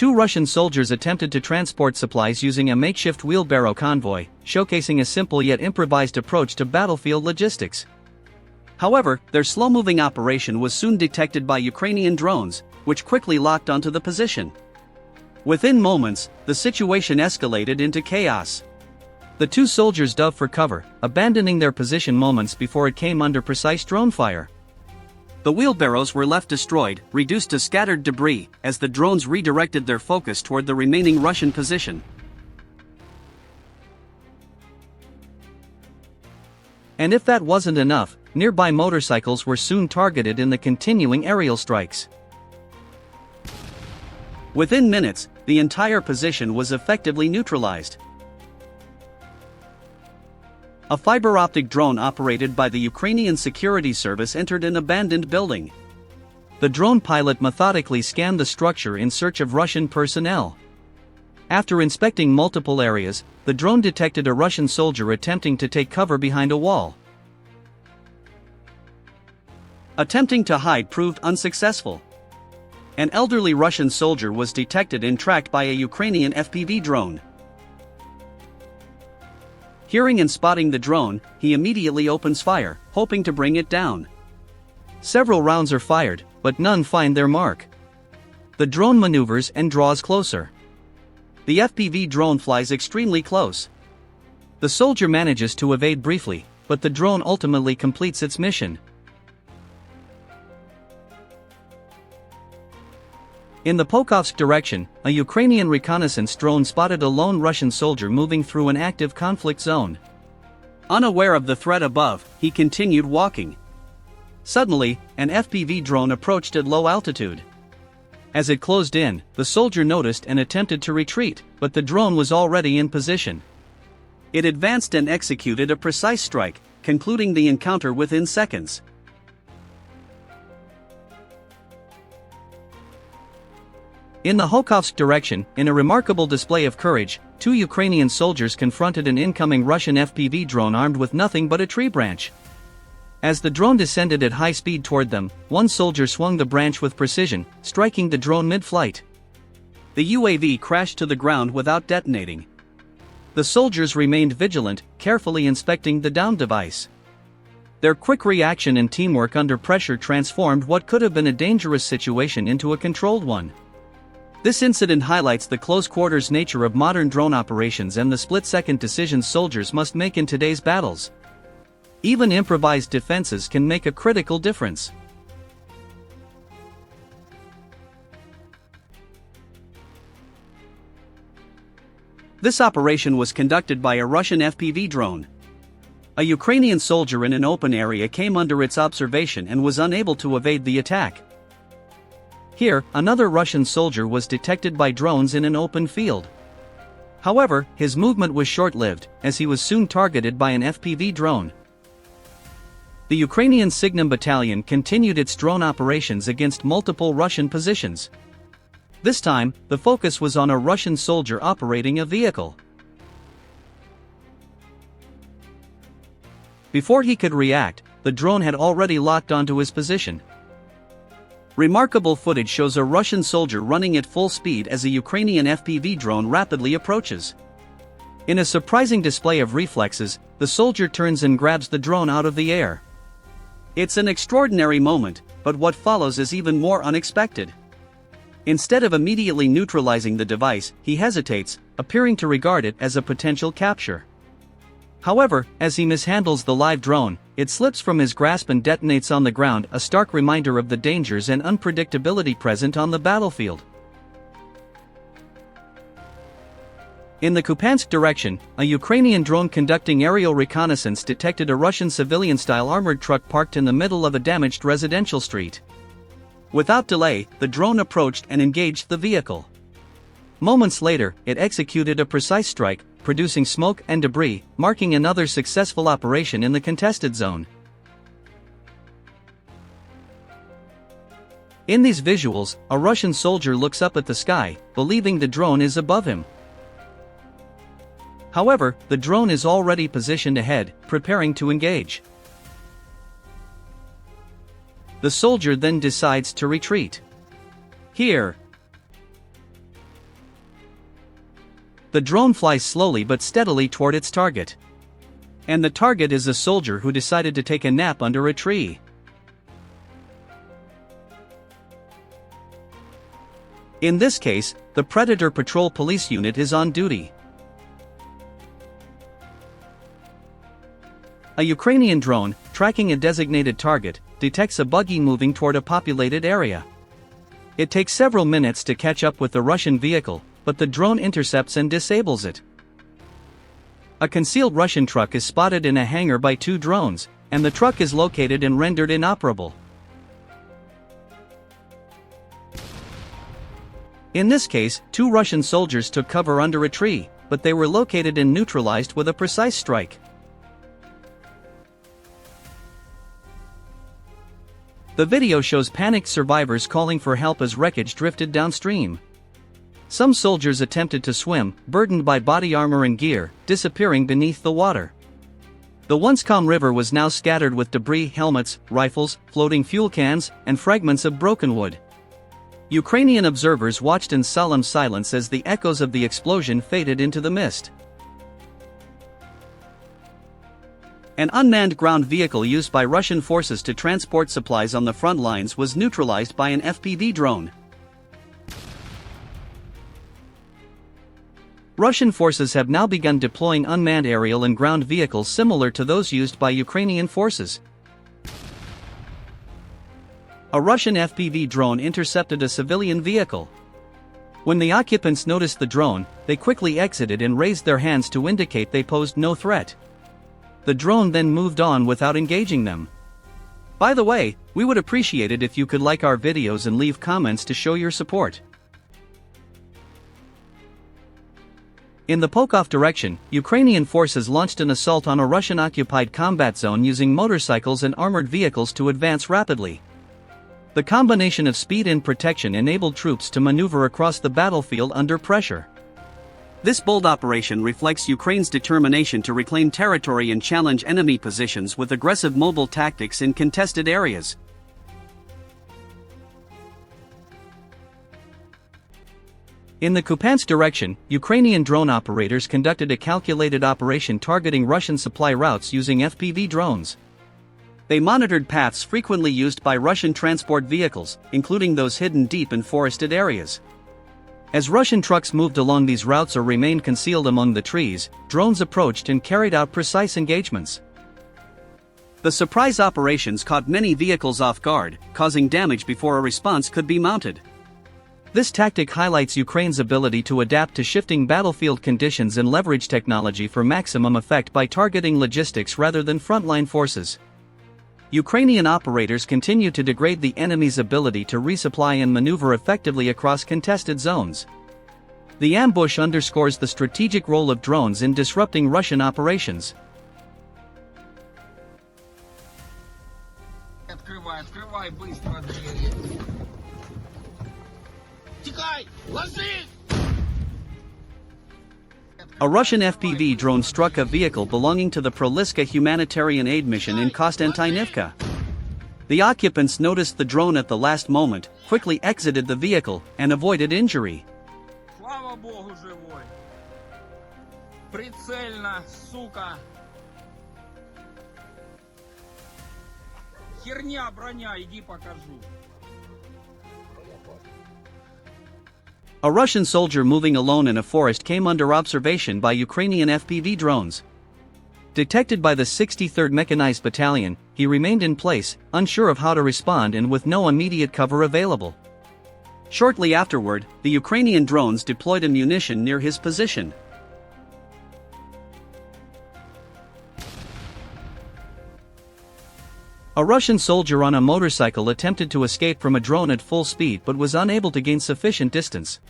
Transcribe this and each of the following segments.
Two Russian soldiers attempted to transport supplies using a makeshift wheelbarrow convoy, showcasing a simple yet improvised approach to battlefield logistics. However, their slow-moving operation was soon detected by Ukrainian drones, which quickly locked onto the position. Within moments, the situation escalated into chaos. The two soldiers dove for cover, abandoning their position moments before it came under precise drone fire. The wheelbarrows were left destroyed, reduced to scattered debris, as the drones redirected their focus toward the remaining Russian position. And if that wasn't enough, nearby motorcycles were soon targeted in the continuing aerial strikes. Within minutes, the entire position was effectively neutralized. A fiber-optic drone operated by the Ukrainian security service entered an abandoned building. The drone pilot methodically scanned the structure in search of Russian personnel. After inspecting multiple areas, the drone detected a Russian soldier attempting to take cover behind a wall. Attempting to hide proved unsuccessful. An elderly Russian soldier was detected and tracked by a Ukrainian FPV drone. Hearing and spotting the drone, he immediately opens fire, hoping to bring it down. Several rounds are fired, but none find their mark. The drone maneuvers and draws closer. The FPV drone flies extremely close. The soldier manages to evade briefly, but the drone ultimately completes its mission. In the Pokrovsk direction, a Ukrainian reconnaissance drone spotted a lone Russian soldier moving through an active conflict zone. Unaware of the threat above, he continued walking. Suddenly, an FPV drone approached at low altitude. As it closed in, the soldier noticed and attempted to retreat, but the drone was already in position. It advanced and executed a precise strike, concluding the encounter within seconds. In the Kharkovsk direction, in a remarkable display of courage, two Ukrainian soldiers confronted an incoming Russian FPV drone armed with nothing but a tree branch. As the drone descended at high speed toward them, one soldier swung the branch with precision, striking the drone mid-flight. The UAV crashed to the ground without detonating. The soldiers remained vigilant, carefully inspecting the downed device. Their quick reaction and teamwork under pressure transformed what could have been a dangerous situation into a controlled one. This incident highlights the close-quarters nature of modern drone operations and the split-second decisions soldiers must make in today's battles. Even improvised defenses can make a critical difference. This operation was conducted by a Russian FPV drone. A Ukrainian soldier in an open area came under its observation and was unable to evade the attack. Here, another Russian soldier was detected by drones in an open field. However, his movement was short-lived, as he was soon targeted by an FPV drone. The Ukrainian Signum Battalion continued its drone operations against multiple Russian positions. This time, the focus was on a Russian soldier operating a vehicle. Before he could react, the drone had already locked onto his position. Remarkable footage shows a Russian soldier running at full speed as a Ukrainian FPV drone rapidly approaches. In a surprising display of reflexes, the soldier turns and grabs the drone out of the air. It's an extraordinary moment, but what follows is even more unexpected. Instead of immediately neutralizing the device, he hesitates, appearing to regard it as a potential capture. However, as he mishandles the live drone, it slips from his grasp and detonates on the ground, a stark reminder of the dangers and unpredictability present on the battlefield. In the Kupiansk direction, a Ukrainian drone conducting aerial reconnaissance detected a Russian civilian-style armored truck parked in the middle of a damaged residential street. Without delay, the drone approached and engaged the vehicle. Moments later, it executed a precise strike, producing smoke and debris, marking another successful operation in the contested zone. In these visuals, a Russian soldier looks up at the sky, believing the drone is above him. However, the drone is already positioned ahead, preparing to engage. The soldier then decides to retreat. Here, The drone flies slowly but steadily toward its target. And the target is a soldier who decided to take a nap under a tree. In this case, the Predator Patrol Police Unit is on duty. A Ukrainian drone, tracking a designated target, detects a buggy moving toward a populated area. It takes several minutes to catch up with the Russian vehicle, but the drone intercepts and disables it. A concealed Russian truck is spotted in a hangar by two drones, and the truck is located and rendered inoperable. In this case, two Russian soldiers took cover under a tree, but they were located and neutralized with a precise strike. The video shows panicked survivors calling for help as wreckage drifted downstream. Some soldiers attempted to swim, burdened by body armor and gear, disappearing beneath the water. The once calm river was now scattered with debris, helmets, rifles, floating fuel cans, and fragments of broken wood. Ukrainian observers watched in solemn silence as the echoes of the explosion faded into the mist. An unmanned ground vehicle used by Russian forces to transport supplies on the front lines was neutralized by an FPV drone. Russian forces have now begun deploying unmanned aerial and ground vehicles similar to those used by Ukrainian forces. A Russian FPV drone intercepted a civilian vehicle. When the occupants noticed the drone, they quickly exited and raised their hands to indicate they posed no threat. The drone then moved on without engaging them. By the way, we would appreciate it if you could like our videos and leave comments to show your support. In the Pokov direction, Ukrainian forces launched an assault on a Russian-occupied combat zone using motorcycles and armored vehicles to advance rapidly. The combination of speed and protection enabled troops to maneuver across the battlefield under pressure. This bold operation reflects Ukraine's determination to reclaim territory and challenge enemy positions with aggressive mobile tactics in contested areas. In the Kupiansk direction, Ukrainian drone operators conducted a calculated operation targeting Russian supply routes using FPV drones. They monitored paths frequently used by Russian transport vehicles, including those hidden deep in forested areas. As Russian trucks moved along these routes or remained concealed among the trees, drones approached and carried out precise engagements. The surprise operations caught many vehicles off guard, causing damage before a response could be mounted. This tactic highlights Ukraine's ability to adapt to shifting battlefield conditions and leverage technology for maximum effect by targeting logistics rather than frontline forces. Ukrainian operators continue to degrade the enemy's ability to resupply and maneuver effectively across contested zones. The ambush underscores the strategic role of drones in disrupting Russian operations. Открывай быстро двери. Тикай! Ложись! A Russian FPV drone struck a vehicle belonging to the Proliska humanitarian aid mission in Konstantinivka. The occupants noticed the drone at the last moment, quickly exited the vehicle, and avoided injury. Слава Богу, живой. Прицельно, сука. Херня, броня, иди покажу. A Russian soldier moving alone in a forest came under observation by Ukrainian FPV drones. Detected by the 63rd Mechanized Battalion, he remained in place, unsure of how to respond and with no immediate cover available. Shortly afterward, the Ukrainian drones deployed ammunition near his position. A Russian soldier on a motorcycle attempted to escape from a drone at full speed but was unable to gain sufficient distance.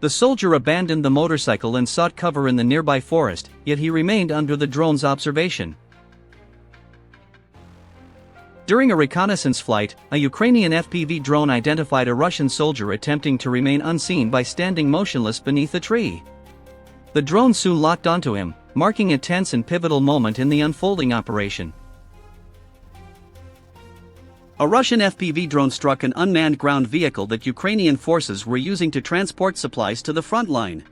The soldier abandoned the motorcycle and sought cover in the nearby forest, yet he remained under the drone's observation. During a reconnaissance flight, a Ukrainian FPV drone identified a Russian soldier attempting to remain unseen by standing motionless beneath a tree. The drone soon locked onto him, marking a tense and pivotal moment in the unfolding operation. A Russian FPV drone struck an unmanned ground vehicle that Ukrainian forces were using to transport supplies to the front line.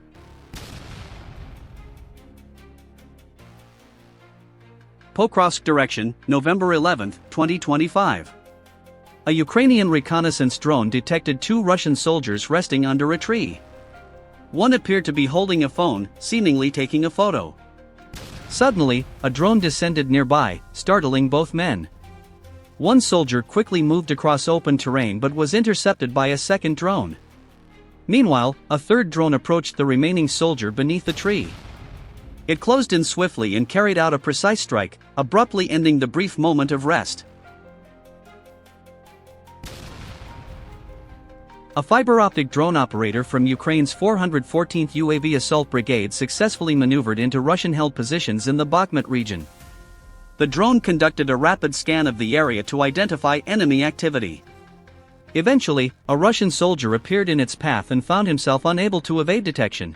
Pokrovsk direction, November 11, 2025. A Ukrainian reconnaissance drone detected two Russian soldiers resting under a tree. One appeared to be holding a phone, seemingly taking a photo. Suddenly, a drone descended nearby, startling both men. One soldier quickly moved across open terrain but was intercepted by a second drone. Meanwhile, a third drone approached the remaining soldier beneath the tree. It closed in swiftly and carried out a precise strike, abruptly ending the brief moment of rest. A fiber-optic drone operator from Ukraine's 414th UAV Assault Brigade successfully maneuvered into Russian-held positions in the Bakhmut region. The drone conducted a rapid scan of the area to identify enemy activity. Eventually, a Russian soldier appeared in its path and found himself unable to evade detection.